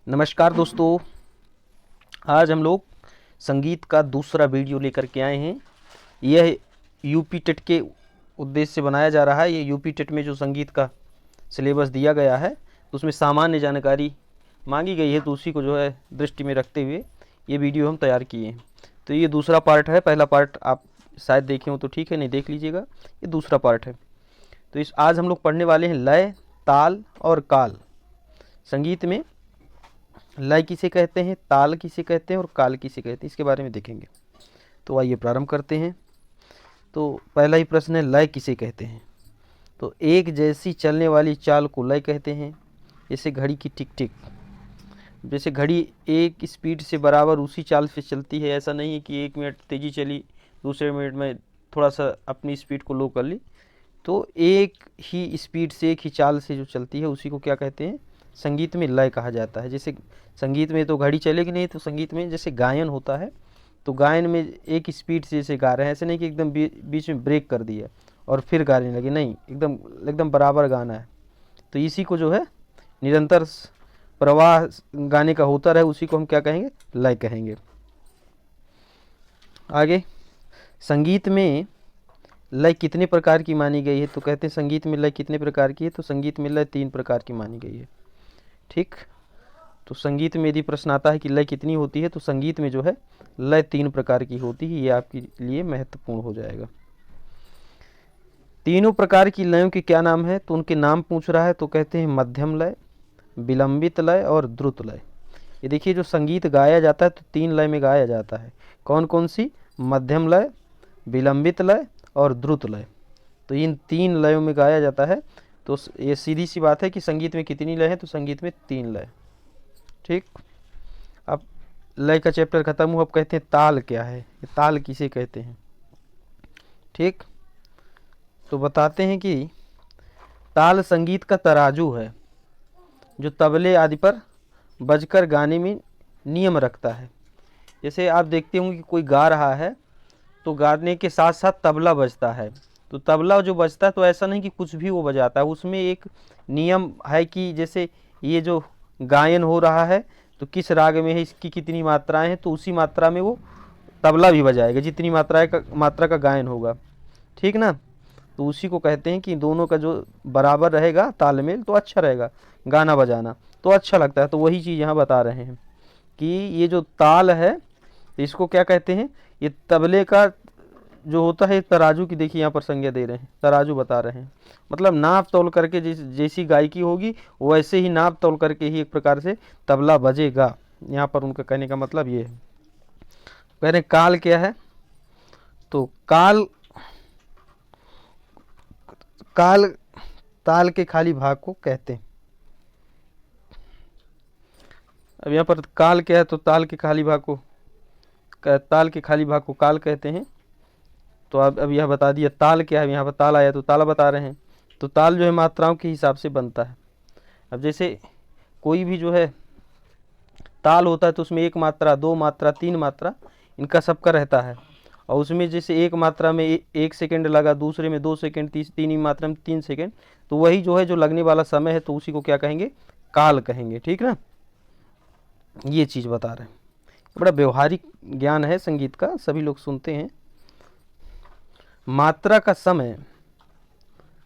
नमस्कार दोस्तों। आज हम लोग संगीत का दूसरा वीडियो लेकर के आए हैं। यह यूपी टेट के उद्देश्य से बनाया जा रहा है। ये यूपी टेट में जो संगीत का सिलेबस दिया गया है तो उसमें सामान्य जानकारी मांगी गई है, तो उसी को जो है दृष्टि में रखते हुए ये वीडियो हम तैयार किए हैं। तो ये दूसरा पार्ट है। पहला पार्ट आप शायद देखे हो तो ठीक है, नहीं देख लीजिएगा, ये दूसरा पार्ट है। तो इस आज हम लोग पढ़ने वाले हैं लय, ताल और काल। संगीत में लय किसे कहते हैं, ताल किसे कहते हैं और काल किसे कहते हैं, इसके बारे में देखेंगे। तो आइए प्रारंभ करते हैं। तो पहला ही प्रश्न है, लय किसे कहते हैं। तो एक जैसी चलने वाली चाल को लय कहते हैं। जैसे घड़ी की टिक टिक, जैसे घड़ी एक स्पीड से बराबर उसी चाल से चलती है। ऐसा नहीं है कि 1 मिनट तेज़ी चली, दूसरे मिनट में थोड़ा सा अपनी स्पीड को लो कर ली। तो एक ही स्पीड से, एक ही चाल से जो चलती है उसी को क्या कहते हैं, संगीत में लय कहा जाता है। जैसे संगीत में तो घड़ी चलेगी नहीं, तो संगीत में जैसे गायन होता है तो गायन में एक स्पीड से जैसे गा रहे हैं, ऐसे नहीं कि एकदम बीच में ब्रेक कर दिया और फिर गाने लगे, नहीं, एकदम एकदम बराबर गाना है। तो इसी को जो है निरंतर प्रवाह गाने का होता रहे, उसी को हम क्या कहेंगे, लय कहेंगे। आगे, संगीत में लय कितने प्रकार की मानी गई है। तो कहते हैं संगीत में लय कितने प्रकार की है। तो संगीत में लय 3 प्रकार की मानी गई है। ठीक, तो संगीत में यदि प्रश्न आता है कि लय कितनी होती है, तो संगीत में जो है लय 3 प्रकार की होती है। ये आपके लिए महत्वपूर्ण हो जाएगा। तीनों प्रकार की लयों के क्या नाम है, तो उनके नाम पूछ रहा है। तो कहते हैं मध्यम लय, विलंबित लय और द्रुत लय। ये देखिए, जो संगीत गाया जाता है तो 3 लय में गाया जाता है। कौन कौन सी, मध्यम लय, विलंबित लय और द्रुत लय। तो इन 3 लयों में गाया जाता है। तो ये सीधी सी बात है कि संगीत में कितनी लय है, तो संगीत में 3 लय। ठीक, अब लय का चैप्टर खत्म हुआ। अब कहते हैं ताल क्या है, ये ताल किसे कहते हैं। ठीक, तो बताते हैं कि ताल संगीत का तराजू है जो तबले आदि पर बजकर गाने में नियम रखता है। जैसे आप देखते होंगे कि कोई गा रहा है तो गाने के साथ साथ तबला बजता है। तो तबला जो बजता है तो ऐसा नहीं कि कुछ भी वो बजाता है, उसमें एक नियम है कि जैसे ये जो गायन हो रहा है तो किस राग में है, इसकी कितनी मात्राएं हैं, तो उसी मात्रा में वो तबला भी बजाएगा, जितनी मात्रा का गायन होगा। ठीक ना, तो उसी को कहते हैं कि दोनों का जो बराबर रहेगा तालमेल तो अच्छा रहेगा, गाना बजाना तो अच्छा लगता है। तो वही चीज़ यहाँ बता रहे हैं कि ये जो ताल है इसको क्या कहते हैं, ये तबले का जो होता है तराजू की, देखिए यहाँ पर संज्ञा दे रहे हैं, तराजू बता रहे हैं। मतलब नाप तोल करके जैसी गायकी होगी वैसे ही नाप तोल करके ही एक प्रकार से तबला बजेगा। यहाँ पर उनका कहने का मतलब ये है। कह रहे काल क्या है, तो काल काल ताल के खाली भाग को कहते हैं। अब यहाँ पर काल क्या है, तो ताल के खाली भाग को काल कहते हैं। तो अब यह बता दिया ताल क्या है। यहाँ पर ताल आया तो ताल बता रहे हैं। तो ताल जो है मात्राओं के हिसाब से बनता है। अब जैसे कोई भी जो है ताल होता है तो उसमें 1 मात्रा, 2 मात्रा, 3 मात्रा, इनका सबका रहता है। और उसमें जैसे एक मात्रा में 1 सेकेंड लगा, दूसरे में 2 सेकेंड, तीसरी मात्रा में 3 सेकेंड, तो वही जो है जो लगने वाला समय है तो उसी को क्या कहेंगे, काल कहेंगे। ठीक ना, ये चीज़ बता रहे हैं। बड़ा व्यवहारिक ज्ञान है संगीत का, सभी लोग सुनते हैं। मात्रा का समय,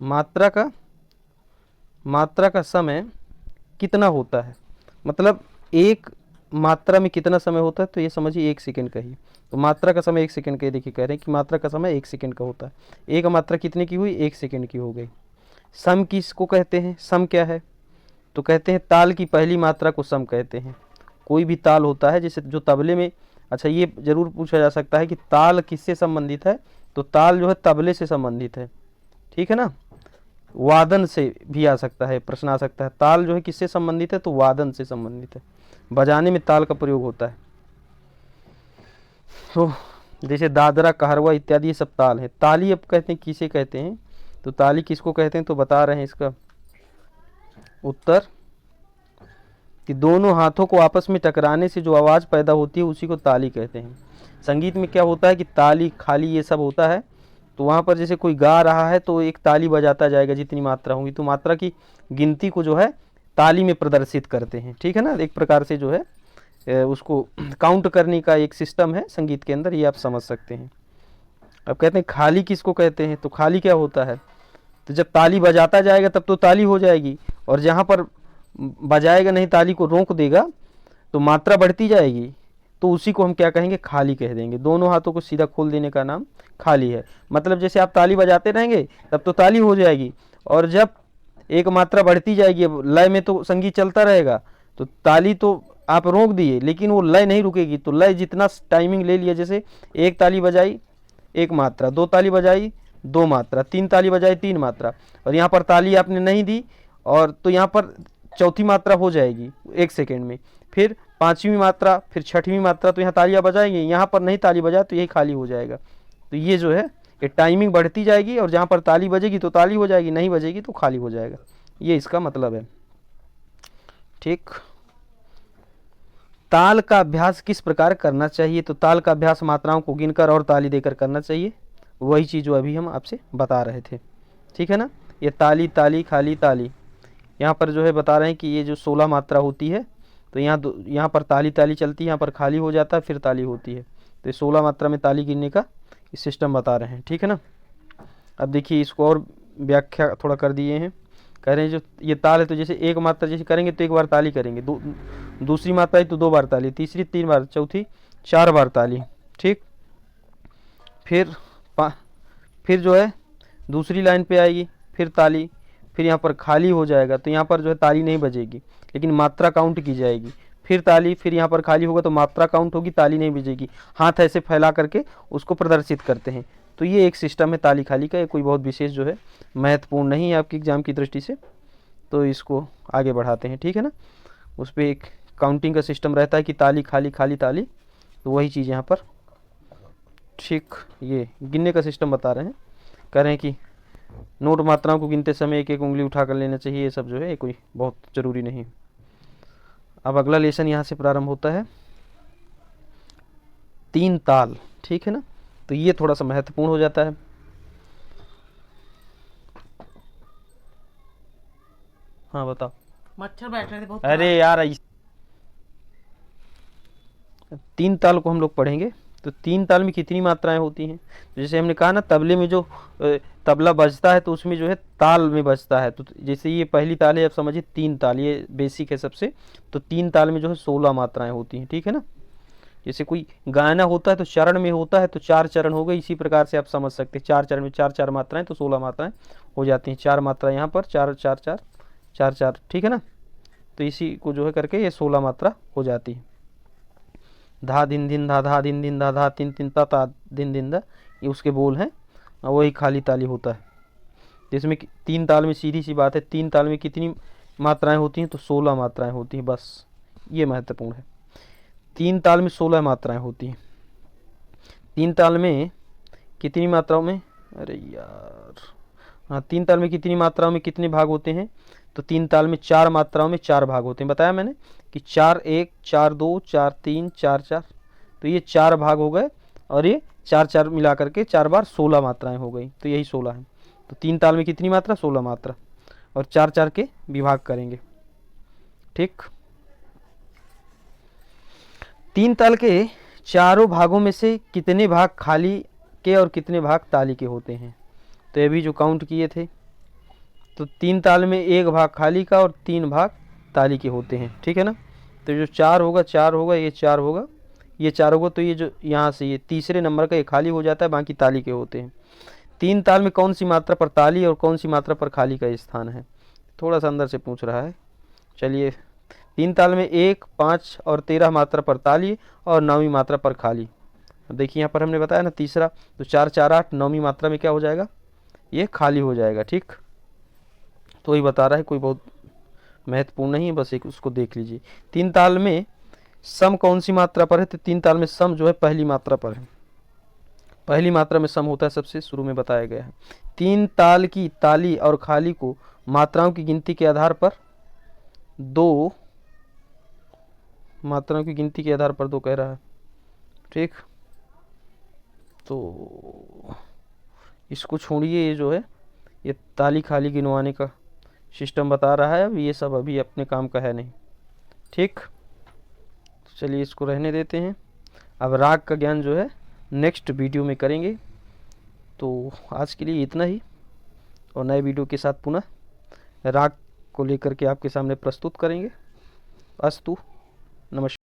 मात्रा का समय कितना होता है, मतलब एक मात्रा में कितना समय होता है, तो ये समझिए 1 सेकेंड का ही। तो मात्रा का समय 1 सेकेंड का, देखिए कह रहे हैं कि मात्रा का समय 1 सेकेंड का होता है। एक मात्रा कितने की हुई, 1 सेकेंड की हो गई। सम किसको कहते हैं, सम क्या है, तो कहते हैं ताल की पहली मात्रा को सम कहते हैं। कोई भी ताल होता है जैसे जो तबले में, अच्छा ये जरूर पूछा जा सकता है कि ताल किससे संबंधित है, तो ताल जो है तबले से संबंधित है। ठीक है ना, वादन से भी आ सकता है, प्रश्न आ सकता है ताल जो है किससे संबंधित है, तो वादन से संबंधित है। बजाने में ताल का प्रयोग होता है। तो जैसे दादरा, कहरवा इत्यादि ये सब ताल है। ताली अब कहते हैं किसे कहते हैं, तो ताली किसको कहते हैं, तो बता रहे हैं इसका उत्तर कि दोनों हाथों को आपस में टकराने से जो आवाज़ पैदा होती है उसी को ताली कहते हैं। संगीत में क्या होता है कि ताली, खाली ये सब होता है। तो वहाँ पर जैसे कोई गा रहा है तो एक ताली बजाता जाएगा जितनी मात्रा होगी, तो मात्रा की गिनती को जो है ताली में प्रदर्शित करते हैं, ठीक है ना। एक प्रकार से जो है उसको काउंट करने का एक सिस्टम है संगीत के अंदर, ये आप समझ सकते हैं। अब कहते हैं खाली किसको कहते हैं, तो खाली क्या होता है, तो जब ताली बजाता जाएगा तब तो ताली हो जाएगी, और जहाँ पर बजाएगा नहीं, ताली को रोक देगा तो मात्रा बढ़ती जाएगी, तो उसी को हम क्या कहेंगे, खाली कह देंगे। दोनों हाथों को सीधा खोल देने का नाम खाली है। मतलब जैसे आप ताली बजाते रहेंगे तब तो ताली हो जाएगी, और जब एक मात्रा बढ़ती जाएगी, लय में तो संगीत चलता रहेगा, तो ताली तो आप रोक दिए लेकिन वो लय नहीं रुकेगी, तो लय जितना टाइमिंग ले लिया, जैसे एक ताली बजाई एक मात्रा, दो ताली बजाई दो मात्रा, तीन ताली बजाई तीन मात्रा, और यहाँ पर ताली आपने नहीं दी और तो यहाँ पर चौथी मात्रा हो जाएगी एक सेकेंड में, फिर पांचवी मात्रा, फिर छठवीं मात्रा, तो यहाँ तालियां बजाएंगे, यहाँ पर नहीं ताली बजाए तो यही खाली हो जाएगा। तो ये जो है ये टाइमिंग बढ़ती जाएगी, और जहाँ पर ताली बजेगी तो ताली हो जाएगी, नहीं बजेगी तो खाली हो जाएगा, ये इसका मतलब है। ठीक, ताल का अभ्यास किस प्रकार करना चाहिए, तो ताल का अभ्यास मात्राओं को गिनकर और ताली देकर करना चाहिए, वही चीज़ जो अभी हम आपसे बता रहे थे, ठीक है ना। ये ताली ताली खाली ताली, यहाँ पर जो है बता रहे हैं कि ये जो 16 मात्रा होती है, तो यहाँ पर ताली ताली चलती है, यहाँ पर खाली हो जाता है, फिर ताली होती है, तो ये 16 मात्रा में ताली गिनने का सिस्टम बता रहे हैं, ठीक है ना। अब देखिए इसको और व्याख्या थोड़ा कर दिए हैं, कह रहे हैं जो ये ताल है, तो जैसे एक मात्रा जैसे करेंगे तो एक बार ताली करेंगे, दूसरी मात्रा है तो दो बार ताली, तीसरी तीन बार, चौथी चार बार ताली, ठीक। फिर जो है दूसरी लाइन पे आएगी, फिर ताली, फिर यहाँ पर खाली हो जाएगा, तो यहाँ पर जो है ताली नहीं बजेगी लेकिन मात्रा काउंट की जाएगी, फिर ताली, फिर यहाँ पर खाली होगा तो मात्रा काउंट होगी, ताली नहीं बजेगी, हाथ ऐसे फैला करके उसको प्रदर्शित करते हैं। तो ये एक सिस्टम है ताली खाली का, ये कोई बहुत विशेष जो है महत्वपूर्ण नहीं है आपकी एग्जाम की दृष्टि से, तो इसको आगे बढ़ाते हैं, ठीक है ना। उस पर एक काउंटिंग का सिस्टम रहता है कि ताली खाली खाली ताली, तो वही चीज़ यहाँ पर, ठीक। ये गिनने का सिस्टम बता रहे हैं, कह रहे हैं कि नोट मात्राओं को गिनते समय एक एक उंगली उठा कर लेना चाहिए, ये सब जो है कोई बहुत ज़रूरी नहीं। अब अगला लेसन यहाँ से प्रारंभ होता है, तीन ताल, ठीक है ना, तो ये थोड़ा सा महत्वपूर्ण हो जाता है। हाँ बताओ। मच्छर बैठ रहे थे बहुत। अरे यार, तीन ताल को हम लोग पढ़ेंगे, तो तीन ताल में कितनी मात्राएं होती हैं, तो जैसे हमने कहा ना, तबले में जो तबला बजता है तो उसमें जो है ताल में बजता है, तो जैसे ये पहली ताल है, अब समझिए तीन ताल, ये बेसिक है सबसे, तो तीन ताल में जो है 16 मात्राएं होती हैं, ठीक है ना। जैसे कोई गाना होता है तो चरण में होता है, तो चार चरण हो गए, इसी प्रकार से आप समझ सकते हैं, चार चरण में चार चार मात्राएं, तो 16 मात्राएं हो जाती हैं, चार मात्रा यहाँ पर, चार चार चार चार चार, ठीक है ना, तो इसी को जो है करके ये 16 मात्रा हो जाती है। धा दिन दिन धा, धा दिन दिन धा, धा तीन तीन ता, ता दिन दिन दा, ये उसके बोल हैं, वही खाली ताली होता है। जिसमें तीन ताल में सीधी सी बात है, तीन ताल में कितनी मात्राएं होती हैं, तो 16 मात्राएं होती हैं, बस ये महत्वपूर्ण है। तीन ताल में 16 मात्राएं होती हैं। तीन ताल में कितनी मात्राओं में, अरे यार, हाँ, तीन ताल में कितनी मात्राओं में कितने भाग होते हैं, तो तीन ताल में चार मात्राओं में चार भाग होते हैं, बताया मैंने कि चार एक, चार दो, चार तीन, चार चार, तो ये चार भाग हो गए, और ये चार चार मिला करके चार बार 16 मात्राएं हो गई, तो यही 16 है। तो तीन ताल में कितनी मात्रा, 16 मात्रा, और चार चार के विभाग करेंगे, ठीक। तीन ताल के चारों भागों में से कितने भाग खाली के और कितने भाग ताली के होते हैं, तो ये भी जो काउंट किए थे, तो तीन ताल में एक भाग खाली का और तीन भाग ताली के होते हैं, ठीक है ना। तो जो चार होगा, चार होगा, ये चार होगा, ये चार होगा, तो ये जो यहाँ से ये तीसरे नंबर का ये खाली हो जाता है, बाकी ताली के होते हैं। तीन ताल में कौन सी मात्रा पर ताली और कौन सी मात्रा पर खाली का स्थान है, थोड़ा सा अंदर से पूछ रहा है। चलिए, तीन ताल में 1, 5 और 13 मात्रा पर ताली और 9वीं मात्रा पर खाली। देखिए यहाँ पर हमने बताया ना तीसरा, तो 4 4 8, 9वीं मात्रा में क्या हो जाएगा, ये खाली हो जाएगा, ठीक। तो वही बता रहा है, कोई बहुत महत्वपूर्ण नहीं है, बस एक उसको देख लीजिए। तीन ताल में सम कौन सी मात्रा पर है, तो तीन ताल में सम जो है पहली मात्रा पर है, पहली मात्रा में सम होता है, सबसे शुरू में बताया गया है। तीन ताल की ताली और खाली को मात्राओं की गिनती के आधार पर दो, मात्राओं की गिनती के आधार पर दो कह रहा है, ठीक। तो इसको छोड़िए, ये जो है ये ताली खाली गिनवाने का सिस्टम बता रहा है। अब ये सब अभी अपने काम का है नहीं। ठीक, तो चलिए इसको रहने देते हैं। अब राग का ज्ञान जो है नेक्स्ट वीडियो में करेंगे। तो आज के लिए इतना ही, और नए वीडियो के साथ पुनः राग को लेकर के आपके सामने प्रस्तुत करेंगे। अस्तु, नमस्कार।